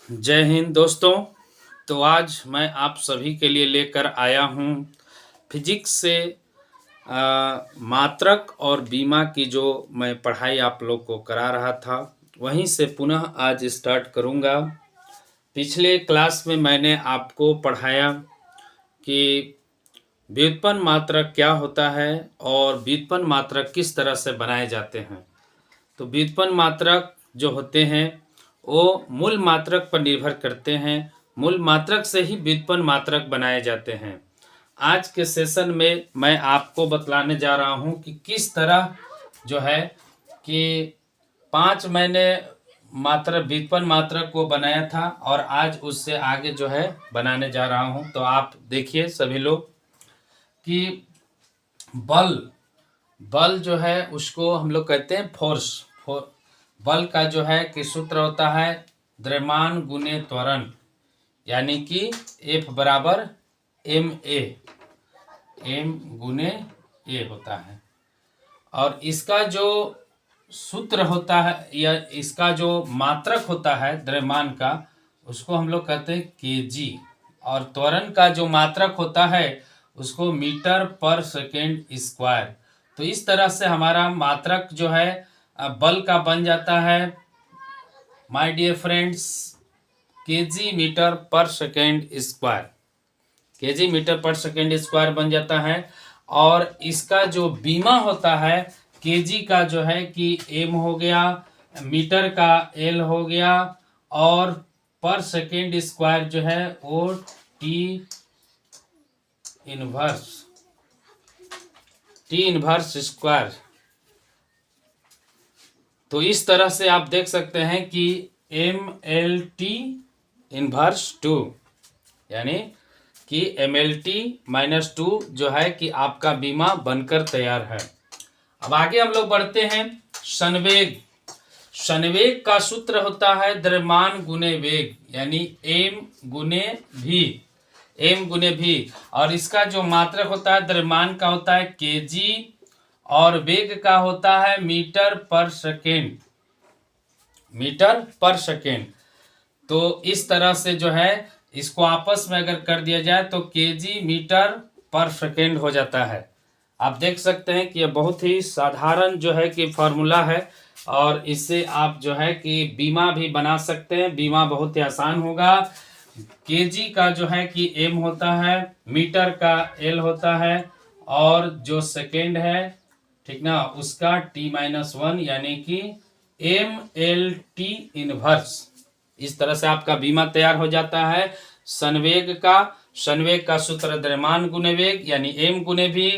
जय हिंद दोस्तों। तो आज मैं आप सभी के लिए लेकर आया हूँ फिजिक्स से मात्रक और बीमा की जो मैं पढ़ाई आप लोग को करा रहा था वहीं से पुनः आज स्टार्ट करूँगा। पिछले क्लास में मैंने आपको पढ़ाया कि व्युत्पन्न मात्रक क्या होता है और व्युत्पन्न मात्रक किस तरह से बनाए जाते हैं। तो व्युत्पन्न मात्रक जो होते हैं वो मूल मात्रक पर निर्भर करते हैं। मूल मात्रक से ही व्युत्पन्न मात्रक बनाए जाते हैं। आज के सेशन में मैं आपको बतलाने जा रहा हूं कि किस तरह जो है कि 5 मैंने व्युत्पन्न मात्रक को बनाया था और आज उससे आगे जो है बनाने जा रहा हूं। तो आप देखिए सभी लोग कि बल जो है उसको हम लोग कहते हैं फोर्स। बल का जो है कि सूत्र होता है द्रव्यमान गुने त्वरण, यानी कि F बराबर m गुने a होता है। और इसका जो सूत्र होता है या इसका जो मात्रक होता है द्रव्यमान का, उसको हम लोग कहते हैं kg। और त्वरण का जो मात्रक होता है उसको मीटर पर सेकेंड स्क्वायर। तो इस तरह से हमारा मात्रक जो है बल का बन जाता है my dear friends KG meter per second square. KG meter per second square बन जाता है। और इसका जो बीमा होता है केजी का जो है कि m हो गया, मीटर का l हो गया और पर सेकेंड स्क्वायर जो है वो टी इनवर्स स्क्वायर। तो इस तरह से आप देख सकते हैं कि MLT इनवर्स 2 यानी कि MLT -2 जो है कि आपका बीमा बनकर तैयार है। अब आगे हम लोग बढ़ते हैं। संवेग का सूत्र होता है द्रव्यमान गुने वेग, यानी m गुने भी। और इसका जो मात्रक होता है द्रव्यमान का होता है kg और वेग का होता है मीटर पर सेकेंड। तो इस तरह से जो है इसको आपस में अगर कर दिया जाए तो kg मीटर पर सेकेंड हो जाता है। आप देख सकते हैं कि यह बहुत ही साधारण जो है कि फॉर्मूला है और इससे आप जो है कि बीमा भी बना सकते हैं। बीमा बहुत ही आसान होगा। kg का जो है कि m होता है, मीटर का l होता है और जो सेकेंड है ठीक ना उसका t-1 यानी कि MLT इनवर्स। इस तरह से आपका बीमा तैयार हो जाता है। संवेग का सूत्र द्रव्यमान गुने वेग यानी m गुने v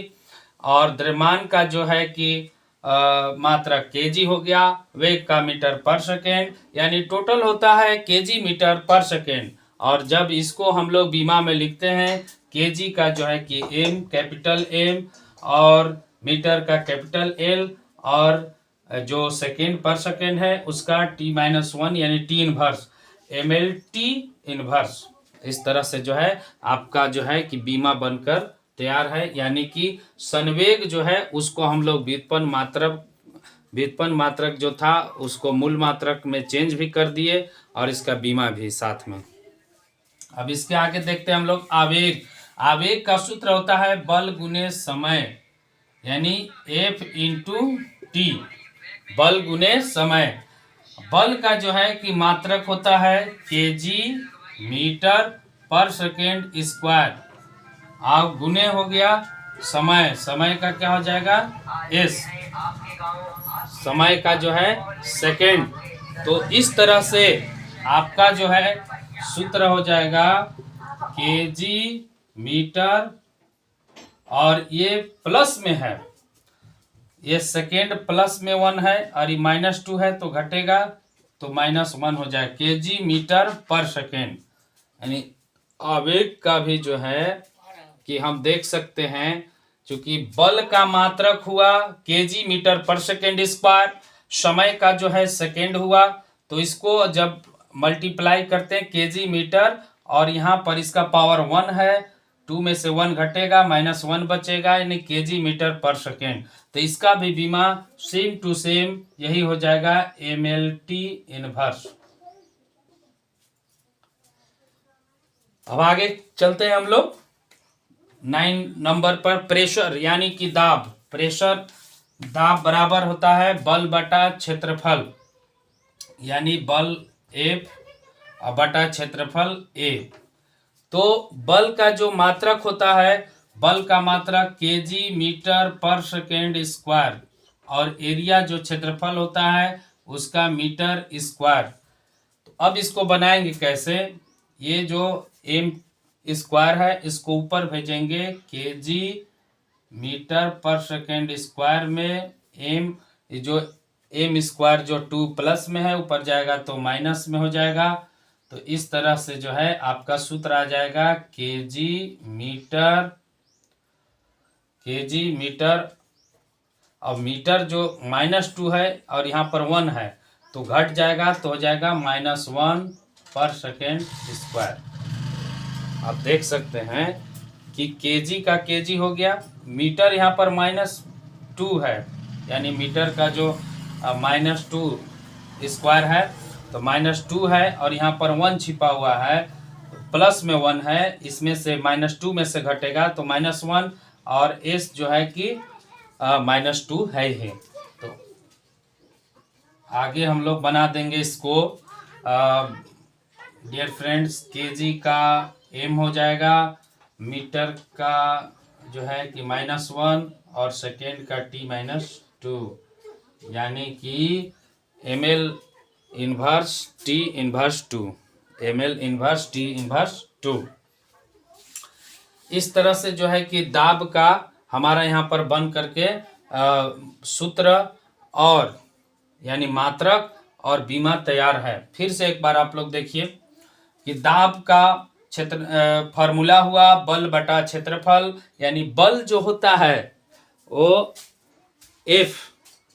और द्रव्यमान का जो है कि मात्रा kg हो गया, वेग का मीटर पर सेकेंड, यानी टोटल होता है kg मीटर पर सेकेंड। और जब इसको हम लोग बीमा में लिखते हैं kg का जो है कि m कैपिटल M और मीटर का कैपिटल L और जो सेकेंड पर सेकेंड है उसका t-1 यानी t इनवर्स MLT इनवर्स। इस तरह से जो है आपका जो है कि बीमा बनकर तैयार है। यानी कि संवेग जो है उसको हम लोग व्युत्पन्न मात्रक जो था उसको मूल मात्रक में चेंज भी कर दिए और इसका बीमा भी साथ में। अब इसके आगे देखते हैं हम लोग आवेग का सूत्र होता है बल गुने समय, यानी F इंटू टी, बल गुने समय। बल का जो है कि मात्रक होता है kg metre per second square और गुने हो गया समय का क्या हो जाएगा s, समय का जो है सेकेंड। तो इस तरह से आपका जो है सूत्र हो जाएगा kg मीटर और ये प्लस में है, ये सेकेंड प्लस में 1 है और ये -2 है तो घटेगा तो -1 हो जाए kg मीटर पर सेकेंड। यानी आवेग का भी जो है कि हम देख सकते हैं क्योंकि बल का मात्रक हुआ kg metre per second square, समय का जो है सेकेंड हुआ, तो इसको जब मल्टीप्लाई करते हैं kg मीटर और यहाँ पर इसका पावर 1 है, 2 में से 1 घटेगा -1 बचेगा यानी kg मीटर पर सेकेंड। तो इसका भी बीमा सेम टू सेम यही हो जाएगा MLT इनवर्स। अब आगे चलते हैं हम लोग 9 नंबर पर। प्रेशर यानी कि दाब। प्रेशर दाब बराबर होता है बल बटा क्षेत्रफल, यानी बल एफ बटा क्षेत्रफल ए। तो बल का जो मात्रक होता है, बल का मात्रक KG meter per second square, और एरिया जो क्षेत्रफल होता है उसका मीटर स्क्वायर। तो अब इसको बनाएंगे कैसे? ये जो एम स्क्वायर है इसको ऊपर भेजेंगे KG meter per second square में, एम जो एम स्क्वायर जो 2 प्लस में है ऊपर जाएगा तो माइनस में हो जाएगा। तो इस तरह से जो है आपका सूत्र आ जाएगा केजी मीटर। अब मीटर जो -2 है और यहाँ पर 1 है तो घट जाएगा, तो हो जाएगा -1 पर सेकेंड स्क्वायर। आप देख सकते हैं कि केजी का केजी हो गया, मीटर यहाँ पर -2 है, यानी मीटर का जो -2 स्क्वायर है तो -2 है, और यहाँ पर 1 छिपा हुआ है, प्लस में 1 है, इसमें से -2 में से घटेगा तो -1, और एस जो है कि -2 है ही। तो आगे हम लोग बना देंगे इसको। डियर फ्रेंड्स, केजी का एम हो जाएगा, मीटर का जो है कि -1, और सेकेंड का t-2, यानी कि ml inverse t-2, ml inverse t-2। इस तरह से जो है कि दाब का हमारा यहाँ पर बन करके सूत्र और यानी मात्रक और बीमा तैयार है। फिर से एक बार आप लोग देखिए कि दाब का क्षेत्र फार्मूला हुआ बल बटा क्षेत्रफल, यानी बल जो होता है वो F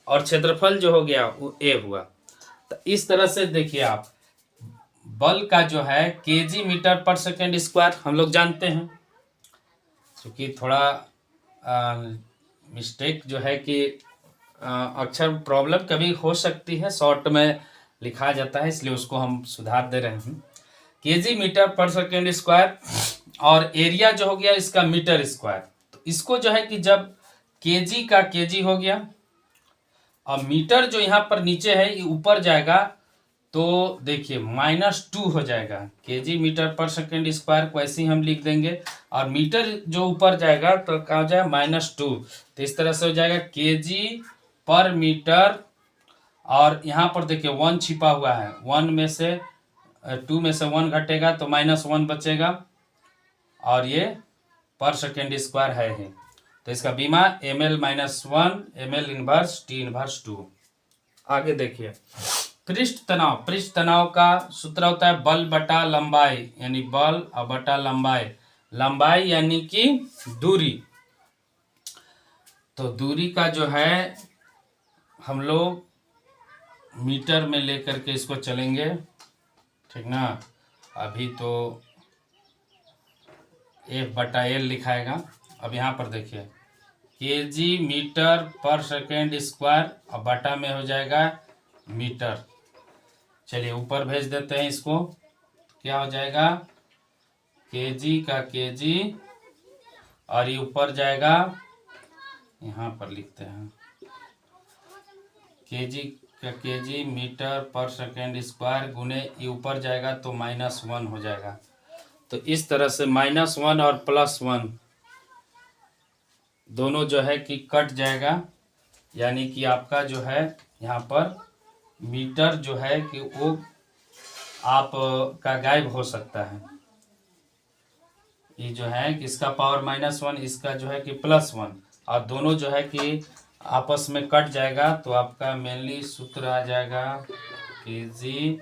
और क्षेत्रफल जो हो गया वो A हुआ। तो इस तरह से देखिए आप, बल का जो है KG meter per second square हम लोग जानते हैं, क्योंकि थोड़ा मिस्टेक जो है कि अक्षर प्रॉब्लम कभी हो सकती है, शॉर्ट में लिखा जाता है, इसलिए उसको हम सुधार दे रहे हैं। KG meter per second square, और एरिया जो हो गया इसका मीटर स्क्वायर। तो इसको जो है कि जब केजी का केजी हो गया और मीटर जो यहाँ पर नीचे है ये ऊपर जाएगा, तो देखिए -2 हो जाएगा। KG meter per second square को ऐसे ही हम लिख देंगे, और मीटर जो ऊपर जाएगा तो क्या हो जाएगा -2। तो इस तरह से हो जाएगा केजी पर मीटर, और यहाँ पर देखिए 1 छिपा हुआ है, 1 में से 2 में से 1 घटेगा तो -1 बचेगा, और ये पर सेकेंड स्क्वायर है ही। तो इसका बीमा ml -1 ml इन्वर्स t-2। आगे देखिए पृष्ठ तनाव का सूत्र होता है बल बटा लंबाई, यानी बल और बटा लंबाई यानी कि दूरी। तो दूरी का जो है हम लोग मीटर में लेकर के इसको चलेंगे, ठीक ना। अभी तो F/L लिखाएगा। अब यहाँ पर देखिए KG meter per second square, और बटा में हो जाएगा मीटर। चलिए ऊपर भेज देते हैं इसको, क्या हो जाएगा केजी का केजी, और ये ऊपर जाएगा, यहाँ पर लिखते हैं केजी का KG meter per second square गुने ये ऊपर जाएगा तो -1 हो जाएगा। तो इस तरह से -1 और +1 दोनों जो है कि कट जाएगा, यानी कि आपका जो है यहाँ पर मीटर जो है कि वो आप का गायब हो सकता है। ये जो है कि इसका पावर -1, इसका जो है कि +1, और दोनों जो है कि आपस में कट जाएगा, तो आपका मेनली सूत्र आ जाएगा केजी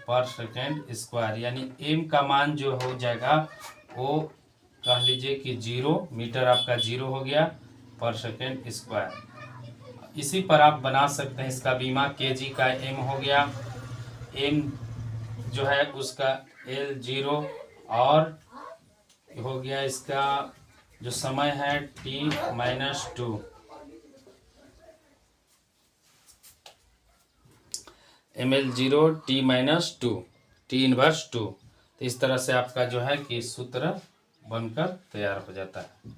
पर सेकेंड स्क्वायर, यानी एम का मान जो हो जाएगा वो कह लीजिए कि 0, मीटर आपका 0 हो गया पर सेकेंड स्क्वायर। इसी पर आप बना सकते हैं इसका बीमा। केजी का एम हो गया, एम जो है उसका L0, और हो गया इसका जो समय है t-2, ml0 t-2 t-2, तो इस तरह से आपका जो है कि सूत्र बनकर तैयार हो जाता है।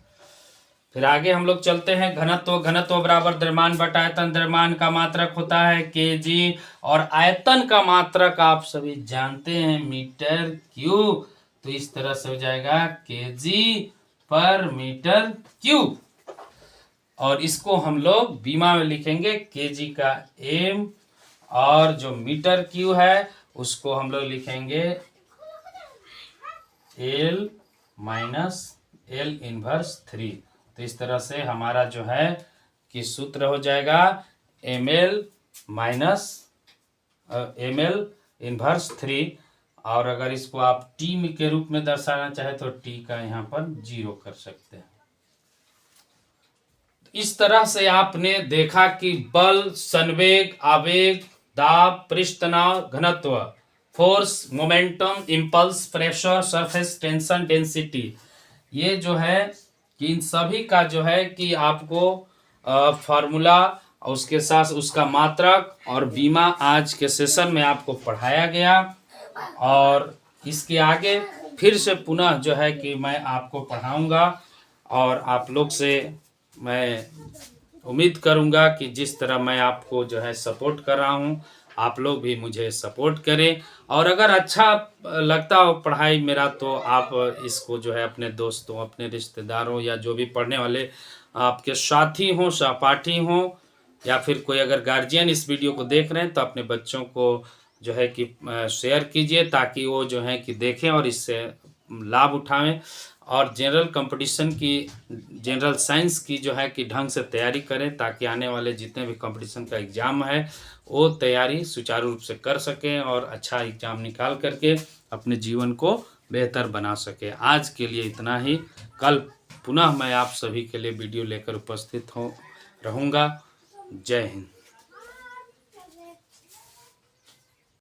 फिर आगे हम लोग चलते हैं। घनत्व, घनत्व बराबर द्रव्यमान बटा आयतन। द्रव्यमान का मात्रक होता है केजी और आयतन का मात्रक आप सभी जानते हैं मीटर क्यूब। तो इस तरह से हो जाएगा केजी पर मीटर क्यूब। और इसको हम लोग बीमा में लिखेंगे केजी का एम, और जो मीटर क्यू है उसको हम लोग लिखेंगे एल माइनस एल इनवर्स 3। तो इस तरह से हमारा जो है कि सूत्र हो जाएगा M L minus M L inverse 3। और अगर इसको आप टी के रूप में दर्शाना चाहे तो टी का यहाँ पर 0 कर सकते हैं। इस तरह से आपने देखा कि बल, संवेग, आवेग, दाब, पृष्ठ तनाव, घनत्व, force, momentum, impulse, pressure, surface tension, density, ये जो है कि इन सभी का जो है कि आपको फार्मूला और उसके साथ उसका मात्रक और बीमा आज के सेशन में आपको पढ़ाया गया। और इसके आगे फिर से पुनः जो है कि मैं आपको पढ़ाऊंगा और आप लोग से मैं उम्मीद करूंगा कि जिस तरह मैं आपको जो है सपोर्ट कर रहा हूं आप लोग भी मुझे सपोर्ट करें। और अगर अच्छा लगता हो पढ़ाई मेरा तो आप इसको जो है अपने दोस्तों, अपने रिश्तेदारों या जो भी पढ़ने वाले आपके साथी हों, सहपाठी हों, या फिर कोई अगर गार्जियन इस वीडियो को देख रहे हैं तो अपने बच्चों को जो है कि शेयर कीजिए ताकि वो जो है कि देखें और इससे लाभ उठाएं। और जनरल कंपटीशन की, जनरल साइंस की जो है कि ढंग से तैयारी करें ताकि आने वाले जितने भी कंपटीशन का एग्ज़ाम है वो तैयारी सुचारू रूप से कर सकें और अच्छा एग्ज़ाम निकाल करके अपने जीवन को बेहतर बना सकें। आज के लिए इतना ही। कल पुनः मैं आप सभी के लिए वीडियो लेकर उपस्थित रहूँगा। जय हिंद।